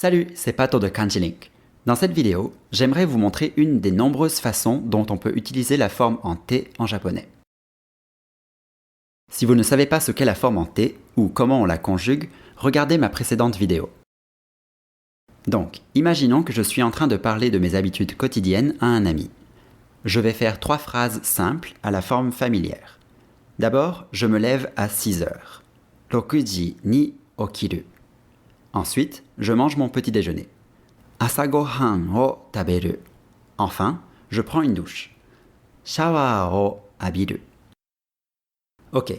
Salut, c'est Pato de Kanji Link. Dans cette vidéo, j'aimerais vous montrer une des nombreuses façons dont on peut utiliser la forme en T en japonais. Si vous ne savez pas ce qu'est la forme en T ou comment on la conjugue, regardez ma précédente vidéo. Donc, imaginons que je suis en train de parler de mes habitudes quotidiennes à un ami. Je vais faire 3 phrases simples à la forme familière. D'abord, je me lève à 6 heures. Rokuji ni okiru. Ensuite, je mange mon petit déjeuner. Asagohan o taberu. Enfin, je prends une douche. Shawa o abiru. Ok,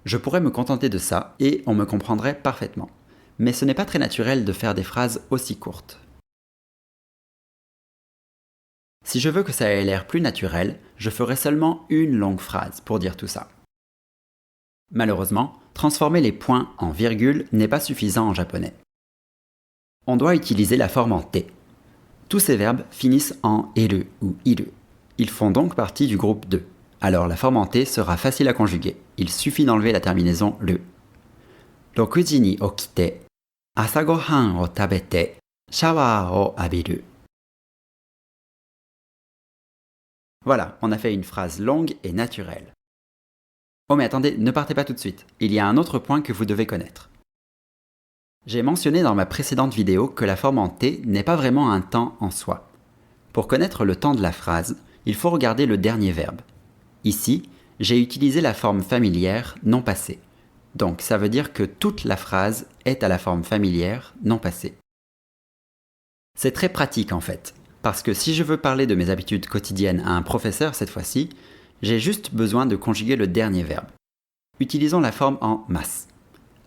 je pourrais me contenter de ça et on me comprendrait parfaitement. Mais ce n'est pas très naturel de faire des phrases aussi courtes. Si je veux que ça ait l'air plus naturel, je ferai seulement une longue phrase pour dire tout ça. Malheureusement, transformer les points en virgule n'est pas suffisant en japonais. On doit utiliser la forme en T. Tous ces verbes finissent en eru ou iru. Ils font donc partie du groupe 2. Alors la forme en T sera facile à conjuguer. Il suffit d'enlever la terminaison le. Rokuji ni okite, asagohan o tabete, shawa o abiru. Voilà, on a fait une phrase longue et naturelle. Oh mais attendez, ne partez pas tout de suite. Il y a un autre point que vous devez connaître. J'ai mentionné dans ma précédente vidéo que la forme en T n'est pas vraiment un temps en soi. Pour connaître le temps de la phrase, il faut regarder le dernier verbe. Ici, j'ai utilisé la forme familière non passée. Donc ça veut dire que toute la phrase est à la forme familière non passée. C'est très pratique en fait, parce que si je veux parler de mes habitudes quotidiennes à un professeur cette fois-ci, j'ai juste besoin de conjuguer le dernier verbe. Utilisons la forme en mas.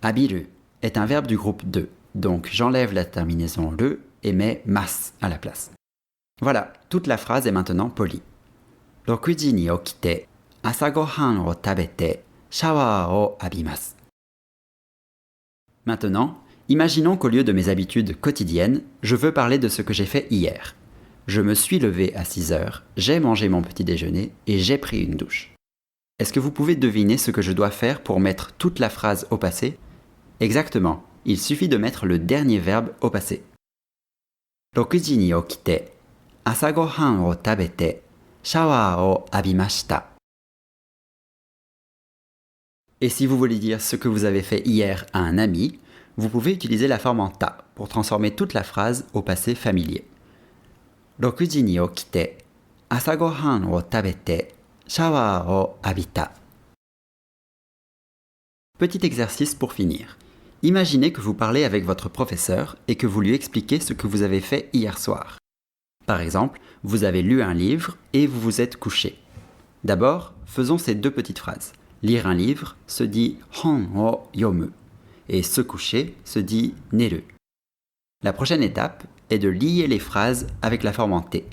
Abiru est un verbe du groupe 2, donc j'enlève la terminaison le et mets mas à la place. Voilà, toute la phrase est maintenant polie. Rokuji ni okite, asagohan o tabete, shawa o abimasu. Maintenant, imaginons qu'au lieu de mes habitudes quotidiennes, je veux parler de ce que j'ai fait hier. Je me suis levé à 6 heures, j'ai mangé mon petit déjeuner et j'ai pris une douche. Est-ce que vous pouvez deviner ce que je dois faire pour mettre toute la phrase au passé ? Exactement, il suffit de mettre le dernier verbe au passé. Rokuji ni okite, asagohan o tabete, shawa o abimashita. Et si vous voulez dire ce que vous avez fait hier à un ami, vous pouvez utiliser la forme en ta pour transformer toute la phrase au passé familier. Rokuji ni okite, asagohan o tabete, shawa o abita. Petit exercice pour finir. Imaginez que vous parlez avec votre professeur et que vous lui expliquez ce que vous avez fait hier soir. Par exemple, vous avez lu un livre et vous vous êtes couché. D'abord, faisons ces 2 petites phrases. Lire un livre se dit hon o yomu et se coucher se dit neru. La prochaine étape est de lier les phrases avec la forme en T.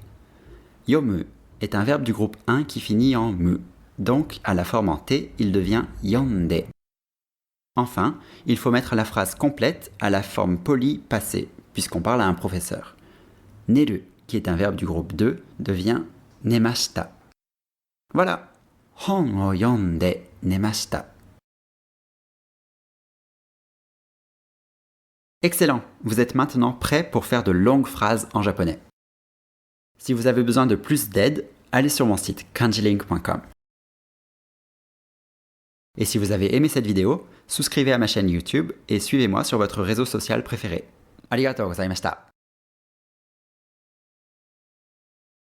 Yomu est un verbe du groupe 1 qui finit en mu, donc à la forme en T, il devient yonde. Enfin, il faut mettre la phrase complète à la forme polie passée, puisqu'on parle à un professeur. Neru, qui est un verbe du groupe 2, devient nemashita. Voilà, hon o yonde nemashita. Excellent, vous êtes maintenant prêt pour faire de longues phrases en japonais. Si vous avez besoin de plus d'aide, allez sur mon site kanjilink.com. Et si vous avez aimé cette vidéo, souscrivez à ma chaîne YouTube et suivez-moi sur votre réseau social préféré. Arigatou gozaimashita.